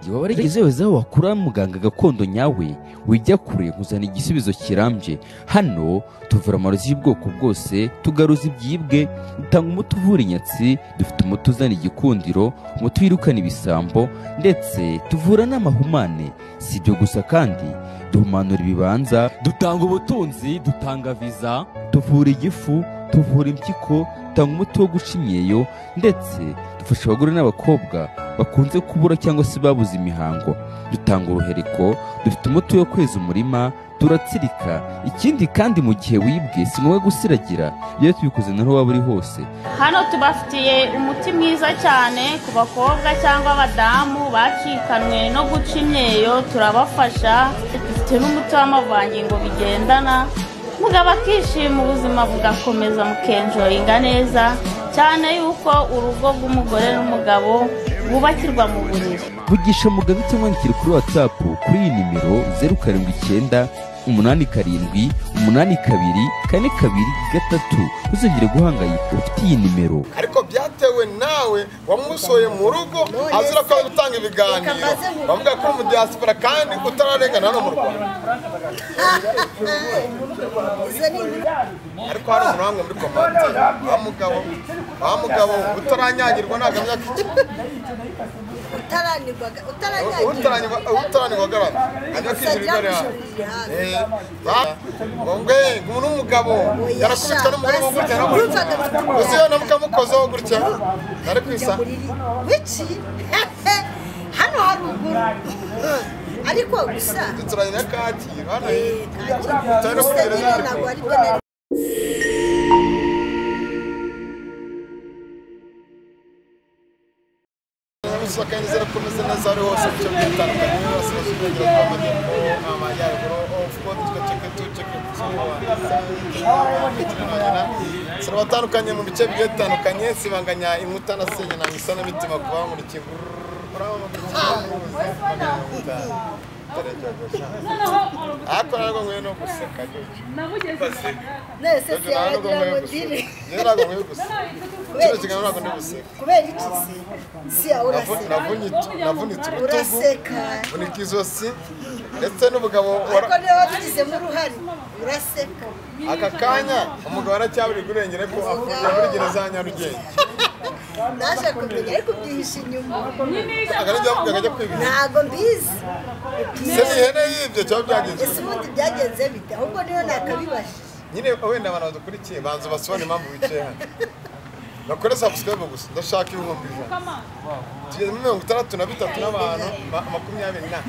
Iwa warigeze weza wakura muganga gakondo nyawe wijya kure kuzana igisubizo kirambye. Hano tuvura amarozi y'ubwoko bwose, tugaruza ibyibwe, dutanga umuti uvura inyatsi, dufite umuti uzana igikundiro, umuti wirukana ibisambo, ndetse tuvura n'amahumane. Si ibyo gusa kandi duhumanura ibibanza, dutanga ubutunzi, dutanga viza, tuvura igifu, tuvura impyiko, dutanga umuti wo guca imyeyo, ndetse dufasha abagore n'abakobwa bakunze kubura cyangwa se babuze imihango. Dutanga uruhereko, dufite umuti wo kweza umurima, turatsirika. Ikindi kandi mu gihe wibwe si ngombwa gusiragira, iyo tubikoze naho waba uri hose. Hano tubafitiye umuti mwiza cyane ku bakobwa cyangwa abadamu bacikanwe no guca imyeyo, turabafasha. Dufite n'umuti w'amavangingo bigendana, mugabo akishima ubuzima bugakomeza mukenjoyinga neza cyane, yuko urugo rw'umugore n'umugabo bubakirwa mu buriri. Vugisha Mugabe cyangwa wandikire kuri WhatsApp kuri iyi nimero 079 87 82 42 uzongere guhangayika ufite iyi nimero. Ariko byatewe nawe wamusoye mu rugo azira ko gutanga ibiganiro, bavuga ko mu diaspora kandi utararengana no mu Rwanda. Ariko hari umuramwe muri komante wa mugabo utaranyagirwa nagamya utaranirwa garama ajya kwizirigara umuntu w'umugabo yarakubitwa n'umugore wo gutya uziyo namukamukozeho gutya nari kwisa wiki hano haruguru ariko gusa duturanye na Kacyiru hano ntabwo ari byo. Sakani zera komeza nazari hose cyo bitandukanye bose basubiye kwamagemo amajyaruguru of course tucheke sura batandukanye mu bice bigiye bitandukanye sibanganya inkuta na senye na misana mitima kuba muri kiburu ako ntabwo nkwiye no guseka nese siyagira ngo ndire ntabwo nkwiye guseka kino kiganiro ntabwo ndi guseka kubera iki siya uraseka navunitse urutugu uraseka unika izosi ndetse n'ubugabo ariko niba wabigizemo uruhare uraseka. aka kanya umugabo aracyaburi kurengera ko afungiye muri gereza ya Nyarugenge. Naje kumenya ariko byihishe inyuma agarajya avuga ajya kwibira ntago mbizi se ihene yibyo cyangwa byagenze ese ubundi byagenze bite ahubwo niyo nakabibasha nyine wenda abantu badukurikiye banza basobane impamvu bicaye hano bakore subscribe gusa ndashaka ibihumbi ijana tugeze muri 63 n'abantu 24.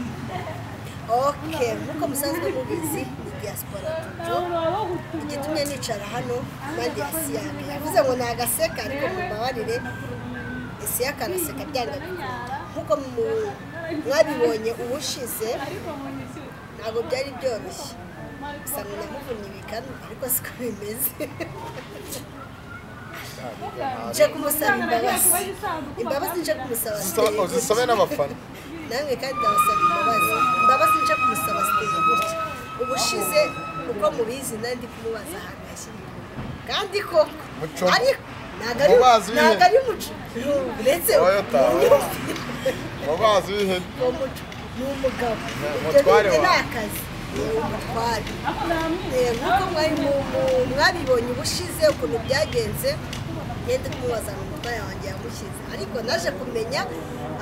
Okay, nkuko musanzwe mubizi ni diaspora igitumye nicara hano kandi asiyaka yavuze ngo nagaseka ariko mubabarire asiyaka araseka byanga nkuko mwabibonye ubushize ntabwo byari byoroshye gusa namuvunye ibikanu ariko siko bimeze. Je kumusaba imbabazi nje kumusaba uzisabe n'abafana nange kandi ndabasaba imbabazi nje kumusaba siteye gutya ubushize uko mubizi nandi kumubaza ahantu hashyira kandi koko ariko ntago ari muco ndetse mubazi w'ihene ni umugabo umutware wawe n'akazi umutware nkuko mwabibonye ubushize ukuntu byagenze ngende kumubaza umutware wanjye yamushyize ariko naje kumenya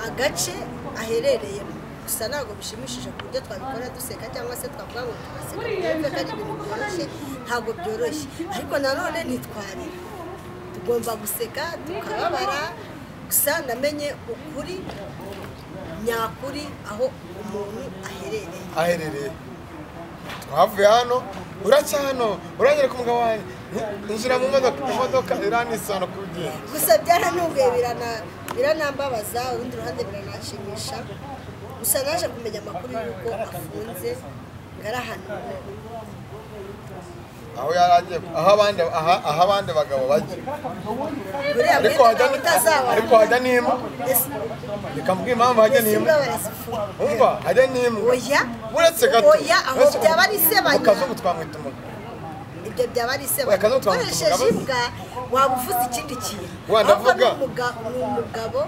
agace aherereyemo gusa ntabwo bishimishije ku buryo twabikora duseka cyangwa se twavuga ngo turaseka twebwe ko ari ibintu byoroshye ntabwo byoroshye ariko nanone ntitwarira tugomba guseka tukababara gusa namenye ukuri nyakuri aho umuntu aherereye twavuye hano uracya hano uranyereka umugabo wanjye injira mu modoka iranisana ku rugendo gusa byaranunguye biranambabaza urundi ruhande biranashimisha gusa naje kumenya amakuru y'uko afunze ngarahantu aho yaragiye aho abandi bagabo bagiye ariko hajya n'imwe reka mbwira impamvu hajya n'imwe umva hajya n'imwe uretse gato aho byaba ari sebanya ukazungu twamwita umugabo ibyo byaba ari sebanya ukoresheje imbwa waba uvuze ikindi kintu wenda vuga ni umugabo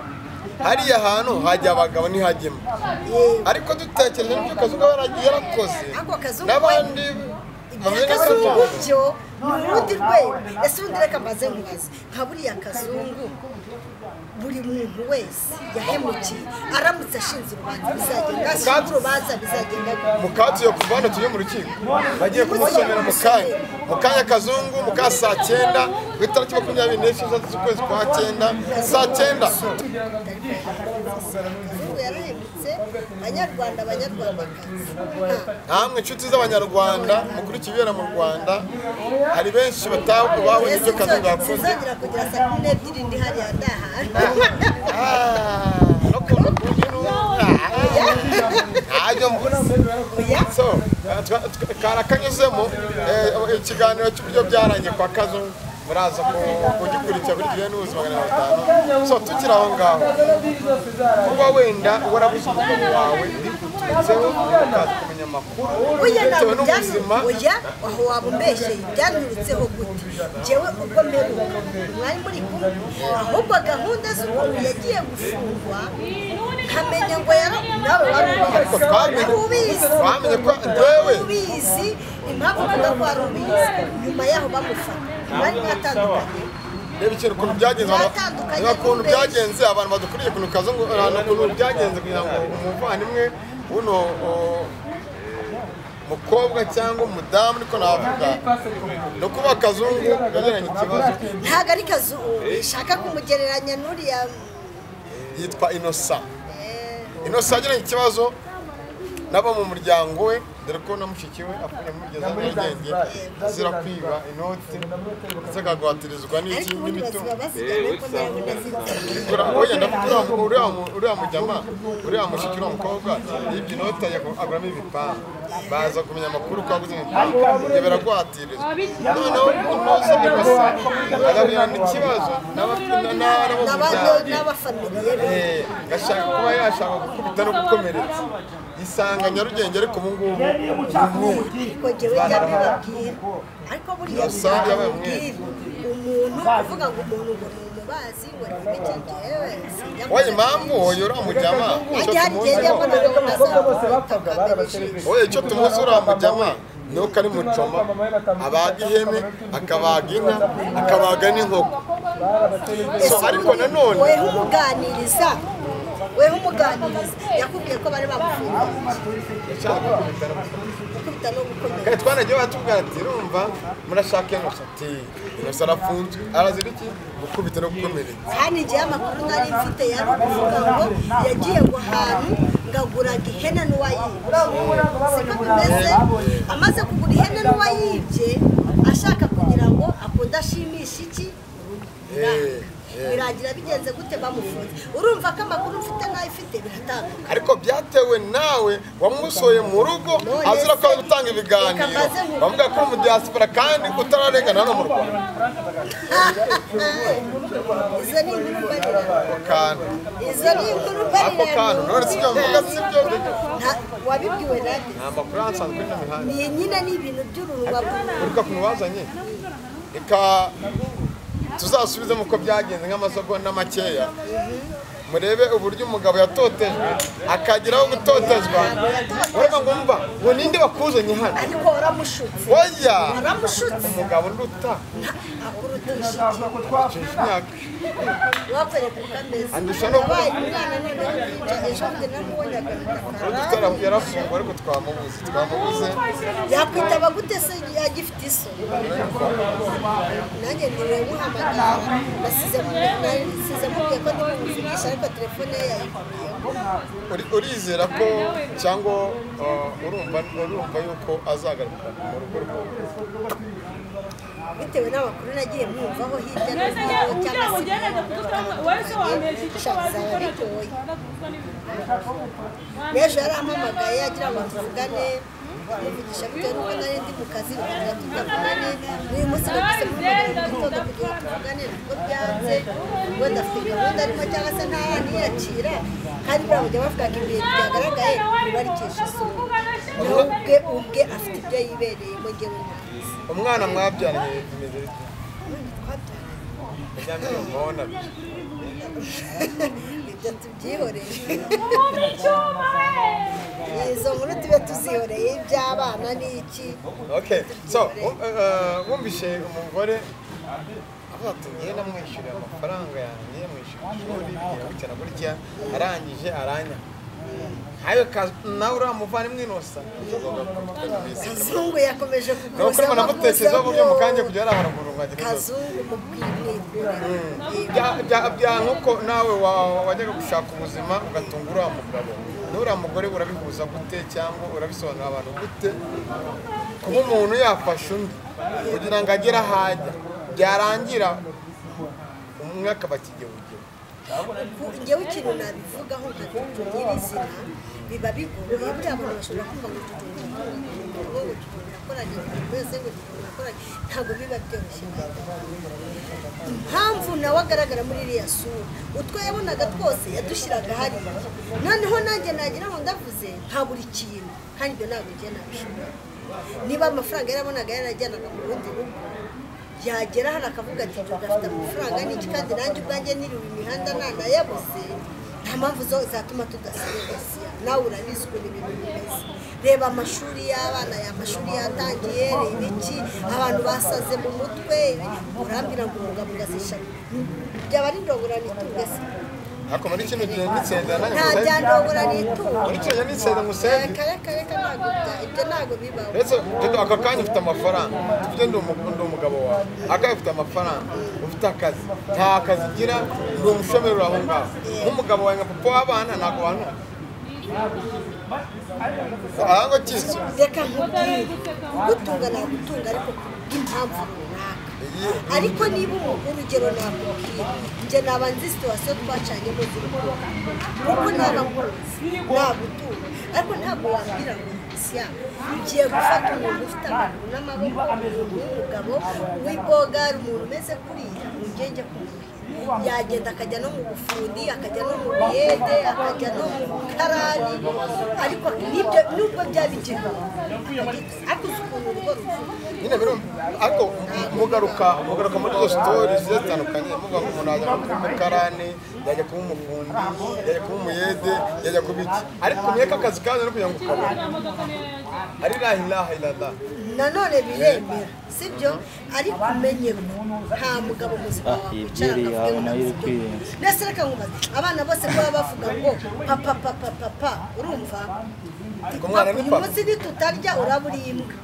hariya hantu hajya abagabo ntihajyemo ariko dutekereje n'ibyo Kazungu yarakoze n'abandi Kazungu byo ni urundi rwego ese ubundi reka mbaze nkubaze nka buriya Kazungu buri muntu wese yahemukiye aramutse ashinze urubanza bizagenda mukatuye kuvana tuye mu rukiko bagiye kumusomera mu kanya Kazungu mu ka saa 9 ku itariki 26 z'ukwezi kwa 9 saa 9 yarahemutse abanyarwandakazi namwe inshuti z'abanyarwanda mukuru kibera mu Rwanda hari benshi babonye ibyo Kazungu yakoze sinzongera kugira saa 12 ndi hariya ndahana so karakanyuzemo ikiganiro cy'uburyo byaranye kwa Kazungu muraza kugikurikira kuri gihe n'ubuzima bwa 500 so tukiri aho ngaho kuba wenda warabuze umugabo wawe ndikutseho ukaza kumenya amakuru bitewe n'ubuzima aho wabumbeshye byanurutseho gute jewe ubwo mperuka mwari muri kumwe ahubwo gahunda z'ukuntu yagiye gufungwa nkamenya ngo nawe warubizi twamenye ko wewe ubizi impamvu uvuga ko warubizi nyuma yaho bamufata bari batandukanye reba ikintu ukuntu byagenze abantu badukuriye ukuntu Kazungu ukuntu byagenze kugira ngo umuvandimwe uno mukobwa cyangwa umudamu niko navuga no kuba Kazungu yagiranye ikibazo ntago ari Kazungu shaka kumugereranya n'uriya yitwa Innocent yagiranye ikibazo nabo mu muryango we dore ko na mushiki we afunye mugeza mu genge azira kwiba inoti zagagwatirizwa n'iki n'imitungo uriya mujyama uriya mushiki w'umukobwa yibye inoti aguramo ibipanga baza kumenya amakuru ko aguze ibyo biragwatirizwa noneho unoze ibasa agabirana ikibazo n'abafamiliye gashaka kuba yashaka gukubita no gukomeretsa isanga Nyarugenge ariko ubu ngubu ariko jewe ndabibabwira ariko buriya umuntu uvuga ngo umuntu ngo umubazi ngo nibikijewe oye impamvu oyo uramujyama icyo tumuzi uramujyama nuko ari mucoma abaga ihene akabaga inka akabaga n'inkoko ariko nanone weho umuganiriza yakubwiye ko bari bamufungiye kandi twanagiye batubwira ati urumva murashaka Innocent arafunzwe arazira iki gukubita no gukomeretsa kandi igihe amakuru nari mfite yari ukuvuga ngo yagiye ngo ahantu ngaguraga ihene n'uwayibye siko bimeze amaze kugura ihene n'uwayibye ashaka kugira ngo akunde ashimisha iki biragira bigenze gute bamufunze urumva ko amakuru mfite nayo ifite biratandukanye ariko byatewe nawe wamusoye mu rugo azira ko gutanga ibiganiro bavuga ko mu diaspora kandi utararengana no mu Rwanda izo ni inkuru barira ako kantu none sibyo mvuga sibyo wabibwiwe nande nta makuru asanzwe kuri n'imihanda ni nyine ni ibintu by'urunwa urika kunwazanye eka tuzasubizemo uko byagenze nk'amasegonda makeya murebe uburyo umugabo yatotejwe akageraho gutotezwa urumva ngo mva ngo ninde bakuzanye hano ariko waramushutse oya waramushutse umugabo nduta akurutisha imyaka wakwereka ukameze andusha no wabaye umwana none ejo bundi namubonye dutara yarafungwa ariko twamubuze yakwitaba gute se agifite iso nanjye ndiwe muhamagara nasize mubwiye ko ndikuvugisha ariko telefone ye yayikuyeho urizera ko cyangwa urumva yuko azagaruka mu rugo rwawe bitewe n'amakuru nagiye mwumvaho hirya no hino cyangwa se zaba bitoye n'ejo yarampamagaye agira ngo tuvugane muvugisha bitewe n'uko nari ndi mu kazi bigatuma tutavugane n'uyu munsi nagise muhamagara mu gitondo kugira ngo tuvugane nibwo byanze ubwo ndafite gahunda arimo cyangwa se ntaniyakira kandi buriya bajya bavuga ngo ibintu byagaragaye bibarikesha isuku nawe ubwe afite ibyo yibereyemo ngewe ntazi umwana mwabyaranye bimeze bite mbona ibyo tubyihoreye izo nkuru tube tuzihoreye iby'abana n'iki. Okay, so wumvishe umugore avuga ati ngiye namwishyuriye amafaranga yanjye mwishyura ishuri bigera gutya arangije aranya hayo nawe uramuvana mwinosa Kazungu yakomeje kuguza nuko urimo namutekereza uburyo mukanje kugera haruguru ngagire Kazungu mubwirwe bya nkuko nawe wajyaga gushaka ubuzima ugatungura wa mugabo n'uriya mugore urabihuza gute cyangwa urabisobanura abantu gute kuba umuntu yafashe undi kugira ngo agere ahajya byarangira umwe akaba akigewugera njyewe ikintu nabivugaho nkagira izina biba bigoye buriya abantu bashobora kumva ngo turakoranye wese ngo turakoranye ntabwo biba byoroshye. Impamvu nawe agaragara muri iriya sura utwo yabonaga twose yadushyiraga hariya noneho nanjye nagira ngo ndavuze nta buri kintu kandi ibyo ntabwo ugiye nabishobora. Niba amafaranga yarabonaga yarajyanaga mu rundi rugo yagera hano akavuga ati gafite amafaranga n'iki kandi nanjye ubwanjye niriwe imihanda nanayabuze nta mpamvu zo zatuma tudaserereza. Nawe urabizi ukuntu ibintu bimeze. Reba amashuri y'abana amashuri yatangiye reba iki abantu basaze mu mutwe urambwira ngo umugabo ugasisha byaba ari ndogorana itungo se ariko muri kino gihe n'itsenda nanjye nta byandogora n'itungo muri kino gihe n'itsenda ngusenge kare ntabwo ibyo ntabwo bibaho. rero aka kanya ufite amafaranga tufite ndi umugabo wawe aka ufite amafaranga ufite akazi nta kazi ugira ndi umushomeri uri aho ngaho nk'umugabo wawe nka papa w'abana ntabwo wantu ahango kisu reka nkubwire gutunga nagutunga ariko impamvu runaka ariko niba urugero nakubwira njye naba nzi situwasiyo twacanyemo z'urukundo kuko naba nkuzi nagutunga ariko ntabwo wambwira ngo siya ugiye gufata umuntu ufite amaguru n'amaboko n'umugabo w'ibogari umuntu umeze kuriya ugenge kumuhira yagenda akajya no mu bufundi akajya no mu biyede akajya no mu karani ariko nibyo nubwo byabigira ariko ukuntu urugo ruvuga nyine biro ariko mugaruka muri zo stories zitandukanye muvuga ngo umuntu ajya kuba umukarani yajya kuba umufundi yajya kuba umuyede yajya kuba iki ariko mweka akazi kaje no kugira ngo ukabone ari la ilaha illallah nanone biremera sibyo ariko umenye ko nta mugabo muzima ndetse reka nkubaze abana bose baba bavuga ngo papa urumva uyu munsi nitutarya urabura imbwa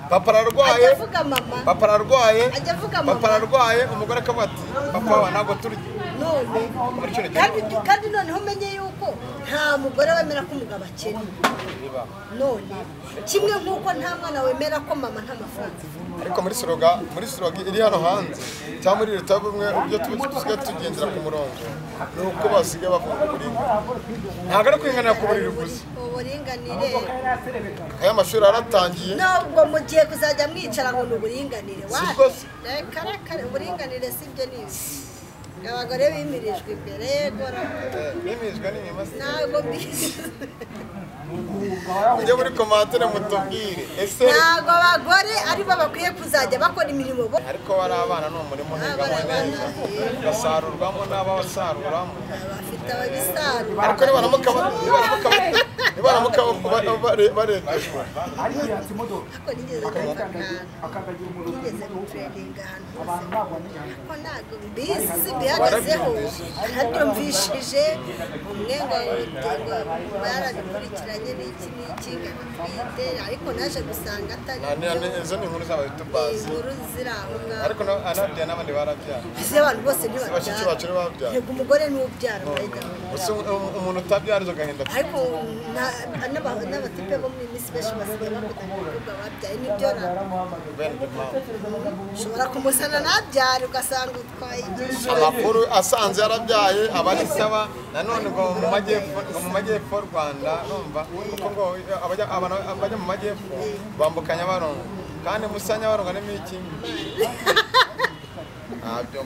papa ararwaye ajya avuga mama papa ararwaye ajya avuga mama papa ararwaye umugore akavuga ati papa wa ntabwo turya none kandi noneho umenye yuko nta mugore wemera ko umugabo akennye none kimwe nk'uko nta mwana wemera ko mama nta mafaranga ariko muri sloga iri hano hanze cyangwa muri leta y'ubumwe uburyo tusigaye tugendera ku murongo ni uko basigaye bavuga uburinganire ntabwo ari kwinganira ku buriri gusa uburinganire aya mashuri aratangiye ntabwo mugiye kuzajya mwicara ngo ni uburinganire reka uburinganire si byo ni abagore bimirijwe imbere bimirijwe n'inyuma ntabwo mbizi ujye muri komantere mutubwire ese ntabwo abagore aribo bakwiye kuzajya bakora imirimo ariko bari abana ni umurimo uhingamo neza ugasarurwamo n'abawusaruramo bafite ababisarura ariko nibaramuka bareteshwa ariko nigeze gutureninga ahantu hose ariko ntabwo mbizi bihagazeho ntabyumvishije umwe ngo barabikurikiranye n'iki gatwite ariko naje gusanga atari izo ni inkuru z'aba yutubazi inkuru ziri aho ngaho ariko anabya n'abandi barabyara ese abantu bose bashiki bacu ntibabyara yego umugore n'ubyara gusa umuntu utabyara izo gahinda ariko n'abatipe bo muri minsi benshi basigaye bakunda abakobwa babyaye nibyo ushobora kumusana nabyare ugasanga utwaye igisho amakuru asanze yarabyaye aba ari sawa nanone ngo mu majyepfo y'u Rwanda numva kuko ngo abajya mu majyepfo bambuka Nyabarongo kandi musa Nyabarongo ni iki ntabyo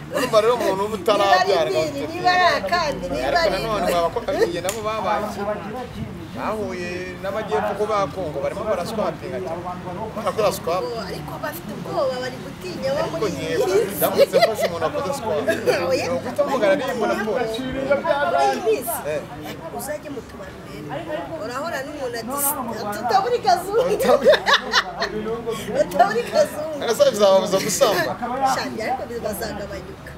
urumva rero umuntu uba utarabyara niba ari akandi niba ari nanone abakobwa bigiye nabo babaye bahuye n'amajyepfo ko ba Kongo barimo baraswapinga cyane bakora swap ariko bafite ubwoba bari gutinya bo muri iyi yewe ndamutse mfashe umuntu akoze swap no kutamugara nimba na polisi uzajye mu tubari urahora n'umuntu tutaburi kazungu tutaburi kazungu arasa bizababuza gusamba shangi ariko bizagabanyuka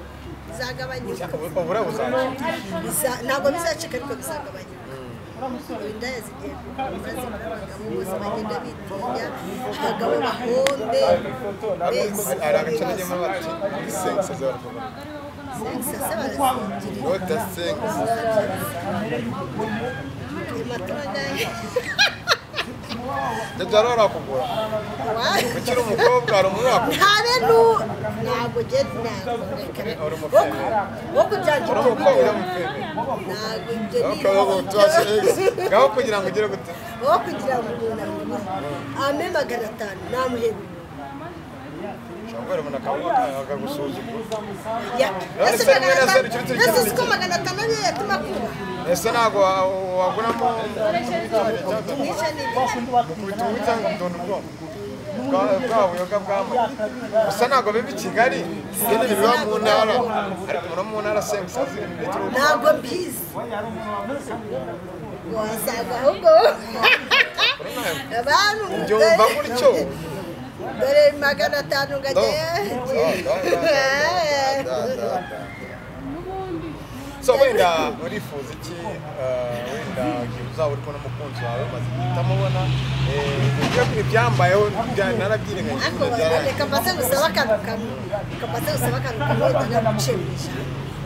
ubura buzaca ntabwo bizacika ariko bizagabanyuka indaya zigiye gukomeza abagabo bose bagenda bitinya abagabo bahombe hari agace nagemo bati sense z'abagabo Nota sense Ndajarora kugura Ukiri umukobwa ari umwaka Ntabe ntabwo gete ntabwo Woko jangira umukobwa mufeme Ntabwo ibyo ni Gaho kugira ngo ugire gute Woko kugira ngo umuntu ame 500 namuhebe Shangwere muna akagusuzugura Ese siko 500 niyo yatuma kuba Ese ntago waguramo kubita ndonda bwa buyoga bw'ama gusa ntago biba i Kigali ibindi biba mu ntara ariko muri mu ntara sensazi ntabwo mbizi wasanga ahubwo abantu byumva gutyo dore 500 ngajya so wenda urifuza iki wenda uzaba uri kubona umukunzi wawe maze utamubona ibyo byambayeho narabyirengagije reka maze gusaba akantu kamwe ndagucemisha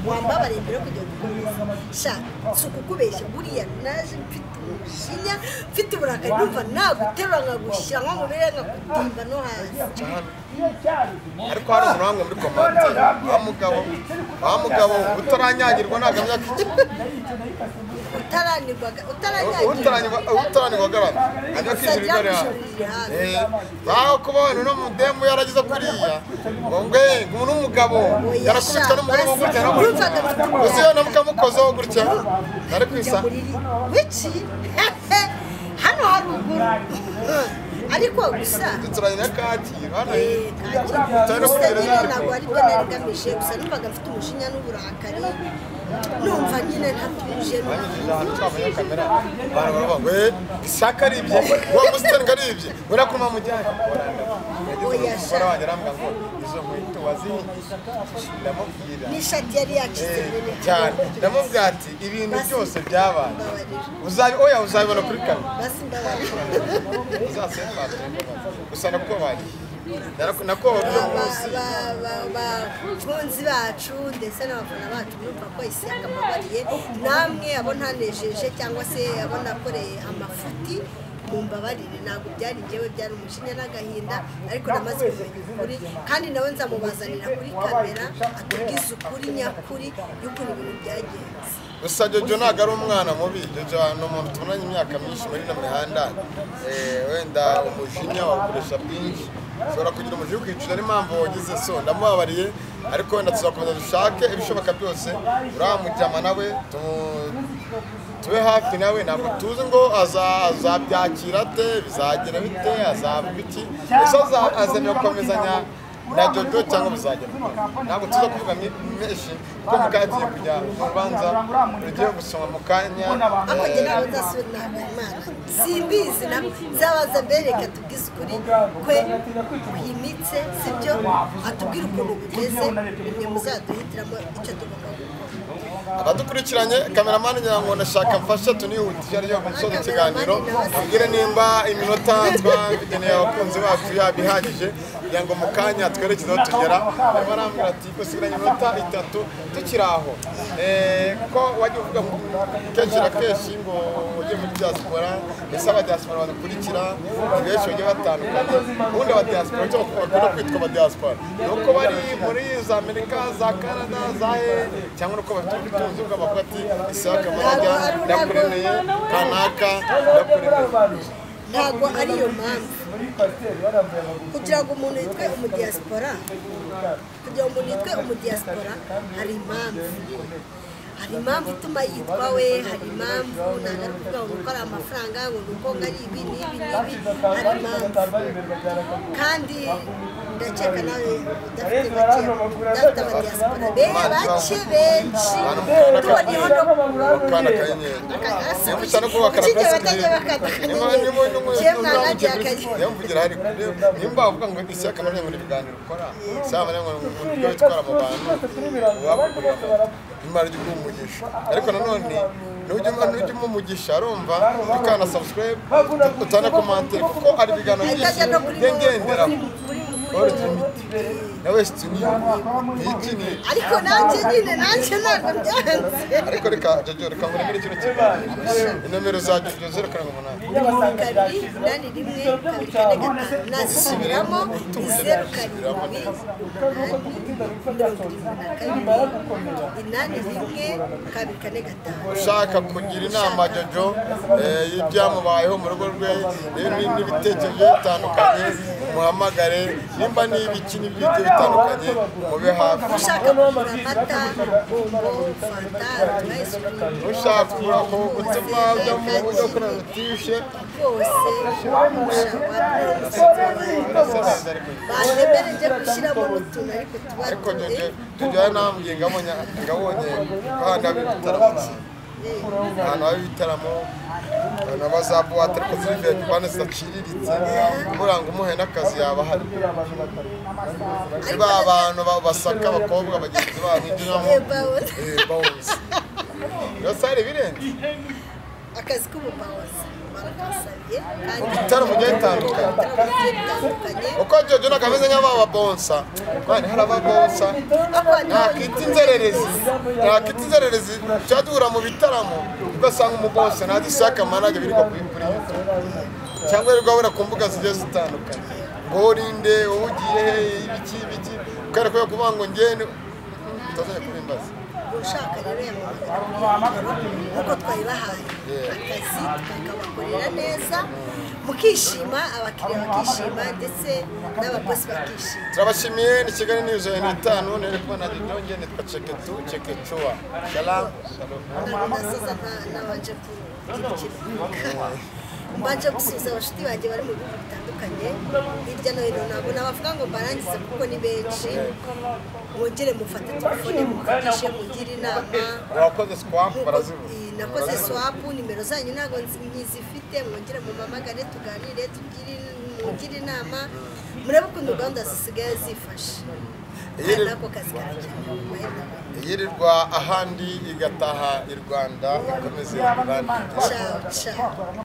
wambabare mbere kujya gukomeza sha sukukubeshya buriya naje mfite umujinya mfite uburakari numva naguterura nkagushyira nko mu birere nkakutimba no hasi ariko hari umuntu wamwe muri komante wa mugabo utaranyagirwa nagamya utaranirwa garama ajya kwizirirwa rero baho kubona no mudemu yaragize kuriya ngo umuntu w'umugabo yarakubitwa n'umugore wo gutya uzi yo namukamukozeho gutya nari kwisa wiki hano haruguru ariko gusa turanye na Kacyiru hano ntabwo ari byo nari ngamije gusa numvaga mfite umujinya n'uburakari numva nyine ntatuje ahantu twabonye kamera baravuga ngo isaka ari ibye wa musitani ngari ibye urakuma mujyanye oya barangirambwa ngo izo nkweto wazihiye ndamubwira n'ishati yari yakize cyane ndamubwira ati ibintu byose byabaye uzabibona kuri kamera basi ndabaye uzasefata gusa nakubaye nako bakunzi bacu ndetse n'abafana bacu numva ko isanga mabariye namwe abo ntanejeje cyangwa se abo nakoreye amafuti mumbabarire ntabwo byari njyewe byari umujinya n'agahinda ariko namaze kumenya ukuri kandi nawe nzamubazanira kuri kamera atubwize ukuri nyakuri y'ukuntu ibintu byagenze gusa Jojo ntabwo ari umwana mubi Jojo ni umuntu tubonanye imyaka myinshi muri ino mihanda wenda umujinya wakoresha bwinshi ushobora kugira umujinya ukicuza n'impamvu wagize so ndamubabariye ariko wenda tuzakomeza dushake ibishoboka byose uramujyama nawe tube hafi nawe ntabwo tuzi ngo azabyakira ate bizagira bite azaba ibiki ese azemeye gukomezanya na Jojo cyangwa bizagera ntabwo tuza kuvuga menshi kuko mukagiye kujya mu rubanza rugiye gusoma mu kanya akajya nawe uzasubira Imana simbizi nzabaza bereka tubwize ukuri kwe kwimitse sibyo atubwira ukuntu bimeze nimwe muzaduhitiramo icyo tugomba gukora abadukurikiranye kameramani ngira ngo ndashaka mfasha tunihutisha ryo gusoza ikiganiro tubwire nimba iminota twabigeneye abakunzi bacu yabihagije kugira ngo mu kanya twerekeze aho tugera barambwira ati ko sigaranye iminota 3 tukiri aho ko wajya uvuga kenshi na kenshi ngo ugiye muri diaspora ese aba diaspora badukurikira benshi bagiye batandukanye ubundi aba diaspora cyo bakunda kwitwa aba diaspora nuko bari muri za Amerika za Canada za cyangwa nuko bafite ubutunzi bw'abavuga ati isaka marajya ndakuremeye kanaka ndakuremeye ntabwo ari yo mpamvu kugira ngo umuntu yitwe umudiaspora hari impamvu hari impamvu ituma yitwa we, hari impamvu ntabwo ari ukuvuga ngo gukora amafaranga ngo ni uko ngari ibi n'ibi n'ibi, hari impamvu kandi ndakeka nawe udafite bake udafite abadiyasipora bake benshi tuboneyeho no Kana kanyenyeri. Yamvugira hari nimba avuga ngo ishyaka muri ngo ibiganiro ukora cyangwa ngo ibyo bitwara mu bantu imari y'umugisha ariko nanone nujya umugisha arumva ukana subscribe utana comment kuko ari ibiganiro ngendera nawe sitini n'ikini ariko nanjye ntabwo byanze ariko reka Jojo reka ngure muri kino kiganiro inomero za Jojo 0 kabiri nani rimwe kabiri kane gatanu nazisubiramo 0 karindwi inani rimwe kabiri kane gatanu ushaka kugira inama Jojo y'ibyamubayeho mu rugo rwe n'ibitekerezo bitandukanye muhamagare nimba n'ibiki n'ibyo bitandukanye mube hafi ushaka kugura amata bombo fanta ice cream ushaka ko gutuma byo mu buryo kuri rutishe bose bandemere nje gushyiramo n'utuntu ariko Jojo nambwiye ngabonye kandi abitaramo ahantu hari ibitaramo n'abazabuwate ariko ziri vekibane zidaciriritse kugira ngo umuhe n'akazi yaba hari ba bantu basaka abakobwa bagenzi babo nk'injiramo bawuzi yose hari ibirenze akazi k'umubawazi barakasabiye kandi ibitaramo bigiye bitandukanye uko Jojo nakameze nk'ababa bonsa kandi hari ababonsa nakita inzererezi cyadura mu bitaramo ugasanga umubonsa nadisaka manage biriko kuri cyangwa rwabura ku mbuga zigiye zitandukanye ngo urinde ugiye ibiki ukare ko kuvuga ngo ngene utazanye kubimbaza ushaka rero uko twayibahaye akazi tukabakorera neza mukishima abakiriya bakishima ndetse n'abakozi bakishima turabashimiye ni Kigali News 5 nere kubona Jojo nitwa Cheketua shalom nasoza nabanje mbanje gusubiza abashuti banjye bari mu bihugu bitandukanye hirya no hino ntabwo nabavuga ngo mbarangize kuko ni benshi mwongere mufate telefone muvugishe mugire inama wakoze swap barazibu nakoze swap nimero zanyu ntabwo nyizifite mwongere mumamagare tuganire mugire inama murebe ukuntu gahunda zisigaye zifashe nako kazi karakenewe yirirwa ahandi igataha i Rwanda ikomeze ibandi ciao